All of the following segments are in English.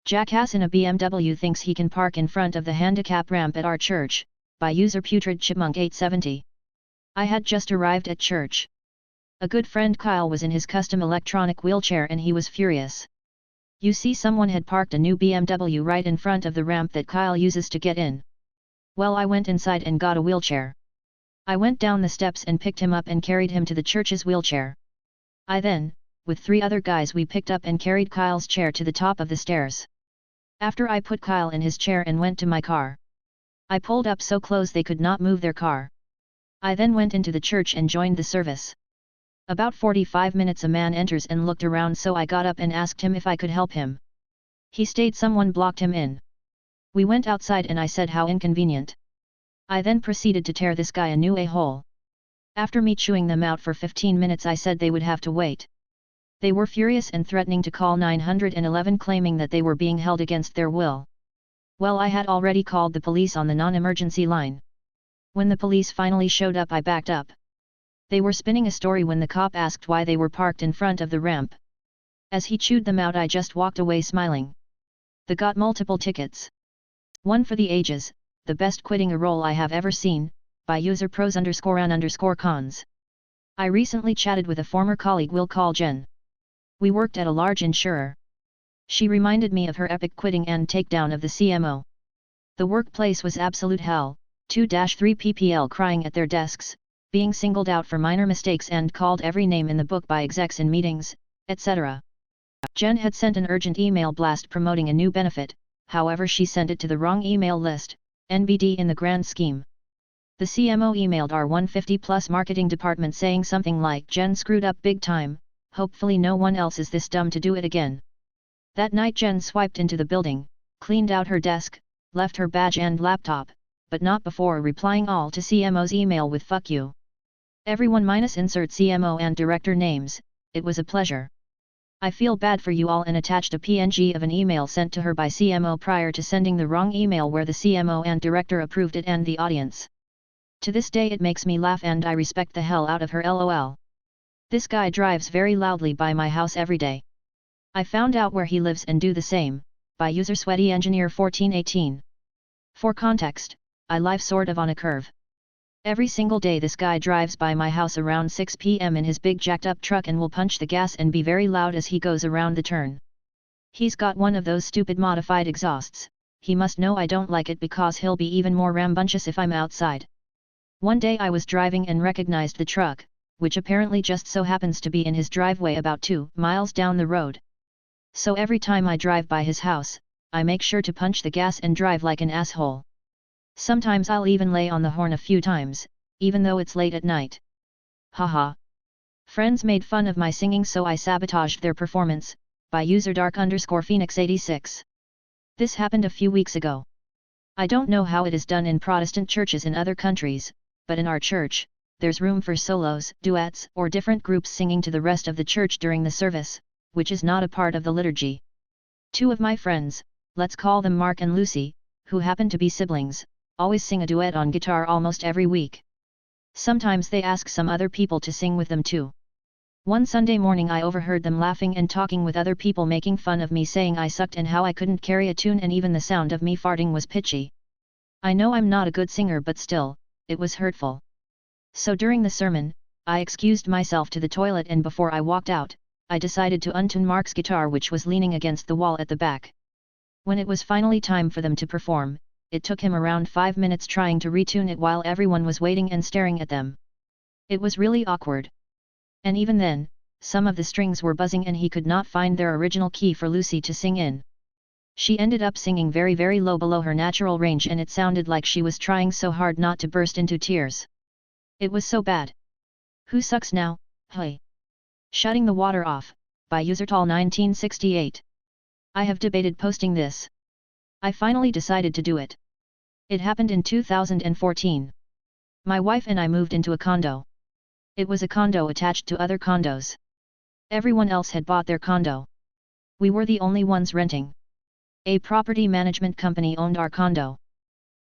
Jackass in a BMW thinks he can park in front of the handicap ramp at our church, by user Putrid Chipmunk 870. I had just arrived at church. A good friend Kyle was in his custom electronic wheelchair and he was furious. You see, someone had parked a new BMW right in front of the ramp that Kyle uses to get in. Well, I went inside and got a wheelchair. I went down the steps and picked him up and carried him to the church's wheelchair. I then, with 3 other guys, we picked up and carried Kyle's chair to the top of the stairs. After I put Kyle in his chair and went to my car. I pulled up so close they could not move their car. I then went into the church and joined the service. About 45 minutes a man enters and looked around, so I got up and asked him if I could help him. He stayed, someone blocked him in. We went outside and I said how inconvenient. I then proceeded to tear this guy a new a-hole. After me chewing them out for 15 minutes I said they would have to wait. They were furious and threatening to call 911, claiming that they were being held against their will. Well, I had already called the police on the non-emergency line. When the police finally showed up I backed up. They were spinning a story when the cop asked why they were parked in front of the ramp. As he chewed them out I just walked away smiling. They got multiple tickets. One for the ages, the best quitting a role I have ever seen, by user pros_an_cons. I recently chatted with a former colleague we'll call Jen. We worked at a large insurer. She reminded me of her epic quitting and takedown of the CMO. The workplace was absolute hell, 2-3 ppl crying at their desks, being singled out for minor mistakes and called every name in the book by execs in meetings, etc. Jen had sent an urgent email blast promoting a new benefit, however she sent it to the wrong email list, NBD in the grand scheme. The CMO emailed our 150 plus marketing department saying something like, "Jen screwed up big time, hopefully no one else is this dumb to do it again." That night Jen swiped into the building, cleaned out her desk, left her badge and laptop, but not before replying all to CMO's email with "fuck you. Everyone minus insert CMO and director names, it was a pleasure. I feel bad for you all," and attached a PNG of an email sent to her by CMO prior to sending the wrong email where the CMO and director approved it and the audience. To this day it makes me laugh and I respect the hell out of her, lol. This guy drives very loudly by my house every day. I found out where he lives and do the same, by user Sweaty Engineer 1418. For context, I live sort of on a curve. Every single day this guy drives by my house around 6 PM in his big jacked up truck and will punch the gas and be very loud as he goes around the turn. He's got one of those stupid modified exhausts. He must know I don't like it because he'll be even more rambunctious if I'm outside. One day I was driving and recognized the truck, which apparently just so happens to be in his driveway about 2 miles down the road. So every time I drive by his house, I make sure to punch the gas and drive like an asshole. Sometimes I'll even lay on the horn a few times, even though it's late at night. Haha. Friends made fun of my singing so I sabotaged their performance, by user dark_phoenix86. This happened a few weeks ago. I don't know how it is done in Protestant churches in other countries, but in our church, there's room for solos, duets, or different groups singing to the rest of the church during the service, which is not a part of the liturgy. 2 of my friends, let's call them Mark and Lucy, who happen to be siblings, always sing a duet on guitar almost every week. Sometimes they ask some other people to sing with them too. One Sunday morning I overheard them laughing and talking with other people, making fun of me, saying I sucked and how I couldn't carry a tune, and even the sound of me farting was pitchy. I know I'm not a good singer, but still, it was hurtful. So during the sermon, I excused myself to the toilet, and before I walked out, I decided to untune Mark's guitar, which was leaning against the wall at the back. When it was finally time for them to perform, it took him around 5 minutes trying to retune it while everyone was waiting and staring at them. It was really awkward. And even then, some of the strings were buzzing and he could not find their original key for Lucy to sing in. She ended up singing very, very low below her natural range, and it sounded like she was trying so hard not to burst into tears. It was so bad. Who sucks now, hey? Shutting the water off, by user tall1968. I have debated posting this. I finally decided to do it. It happened in 2014. My wife and I moved into a condo. It was a condo attached to other condos. Everyone else had bought their condo. We were the only ones renting. A property management company owned our condo.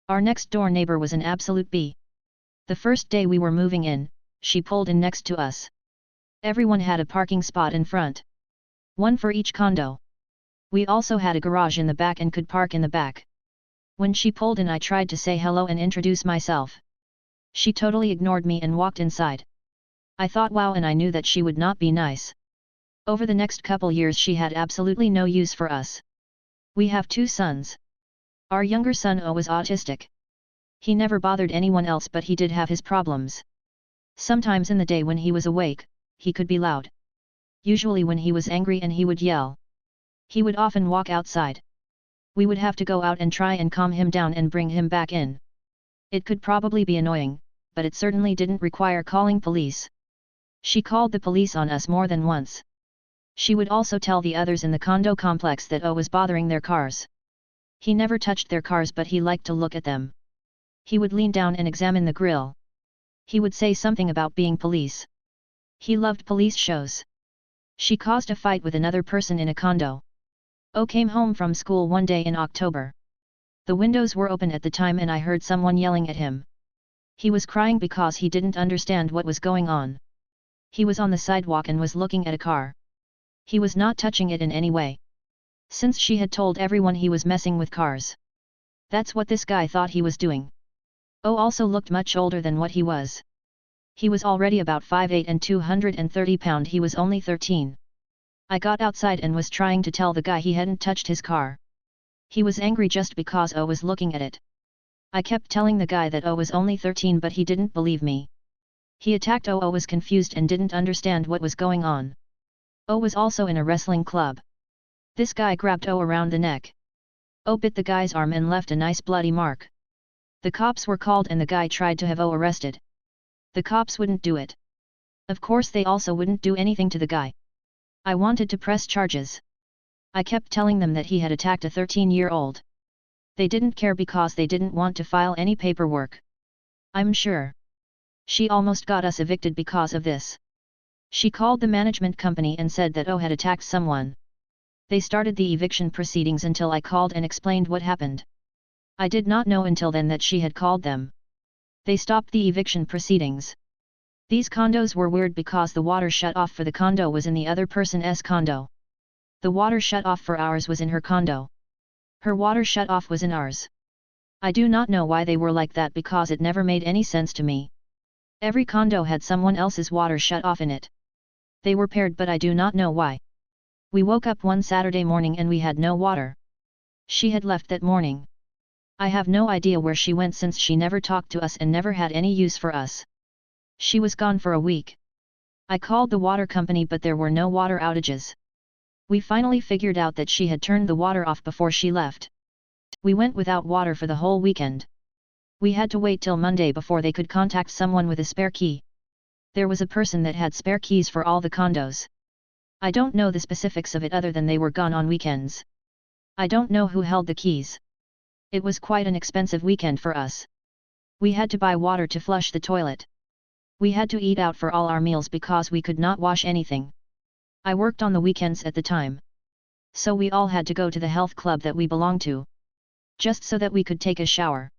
Our next door neighbor was an absolute B. The first day we were moving in, she pulled in next to us. Everyone had a parking spot in front. One for each condo. We also had a garage in the back and could park in the back. When she pulled in I tried to say hello and introduce myself. She totally ignored me and walked inside. I thought wow, and I knew that she would not be nice. Over the next couple years she had absolutely no use for us. We have 2 sons. Our younger son O was autistic. He never bothered anyone else, but he did have his problems. Sometimes in the day when he was awake, he could be loud. Usually when he was angry and he would yell. He would often walk outside. We would have to go out and try and calm him down and bring him back in. It could probably be annoying, but it certainly didn't require calling police. She called the police on us more than once. She would also tell the others in the condo complex that O was bothering their cars. He never touched their cars, but he liked to look at them. He would lean down and examine the grill. He would say something about being police. He loved police shows. She caused a fight with another person in a condo. O came home from school one day in October. The windows were open at the time and I heard someone yelling at him. He was crying because he didn't understand what was going on. He was on the sidewalk and was looking at a car. He was not touching it in any way. Since she had told everyone he was messing with cars. That's what this guy thought he was doing. O also looked much older than what he was. He was already about 5'8" and 230 pounds. He was only 13. I got outside and was trying to tell the guy he hadn't touched his car. He was angry just because O was looking at it. I kept telling the guy that O was only 13, but he didn't believe me. He attacked O. O was confused and didn't understand what was going on. O was also in a wrestling club. This guy grabbed O around the neck. O bit the guy's arm and left a nice bloody mark. The cops were called and the guy tried to have O arrested. The cops wouldn't do it. Of course they also wouldn't do anything to the guy. I wanted to press charges. I kept telling them that he had attacked a 13-year-old. They didn't care because they didn't want to file any paperwork. I'm sure. She almost got us evicted because of this. She called the management company and said that O had attacked someone. They started the eviction proceedings until I called and explained what happened. I did not know until then that she had called them. They stopped the eviction proceedings. These condos were weird because the water shut off for the condo was in the other person's condo. The water shut off for ours was in her condo. Her water shut off was in ours. I do not know why they were like that because it never made any sense to me. Every condo had someone else's water shut off in it. They were paired, but I do not know why. We woke up one Saturday morning and we had no water. She had left that morning. I have no idea where she went since she never talked to us and never had any use for us. She was gone for a week. I called the water company but there were no water outages. We finally figured out that she had turned the water off before she left. We went without water for the whole weekend. We had to wait till Monday before they could contact someone with a spare key. There was a person that had spare keys for all the condos. I don't know the specifics of it other than they were gone on weekends. I don't know who held the keys. It was quite an expensive weekend for us. We had to buy water to flush the toilet. We had to eat out for all our meals because we could not wash anything. I worked on the weekends at the time. So we all had to go to the health club that we belonged to. Just so that we could take a shower.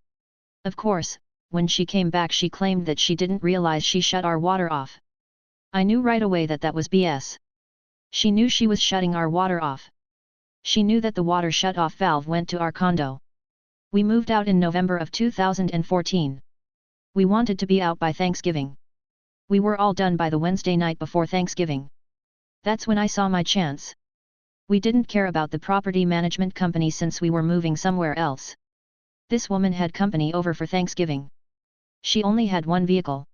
Of course, when she came back she claimed that she didn't realize she shut our water off. I knew right away that that was BS. She knew she was shutting our water off. She knew that the water shut-off valve went to our condo. We moved out in November of 2014. We wanted to be out by Thanksgiving. We were all done by the Wednesday night before Thanksgiving. That's when I saw my chance. We didn't care about the property management company since we were moving somewhere else. This woman had company over for Thanksgiving. She only had one vehicle.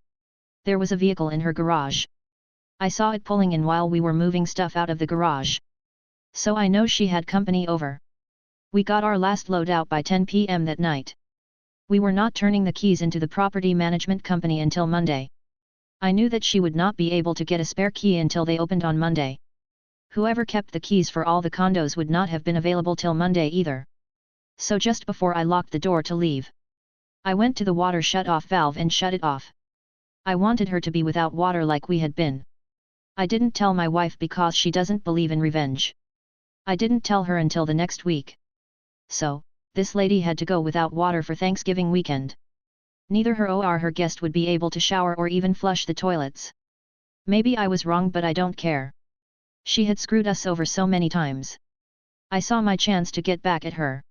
There was a vehicle in her garage. I saw it pulling in while we were moving stuff out of the garage. So I know she had company over. We got our last load out by 10 p.m. that night. We were not turning the keys into the property management company until Monday. I knew that she would not be able to get a spare key until they opened on Monday. Whoever kept the keys for all the condos would not have been available till Monday either. So just before I locked the door to leave, I went to the water shut-off valve and shut it off. I wanted her to be without water like we had been. I didn't tell my wife because she doesn't believe in revenge. I didn't tell her until the next week. So, this lady had to go without water for Thanksgiving weekend. Neither her or her guest would be able to shower or even flush the toilets. Maybe I was wrong, but I don't care. She had screwed us over so many times. I saw my chance to get back at her.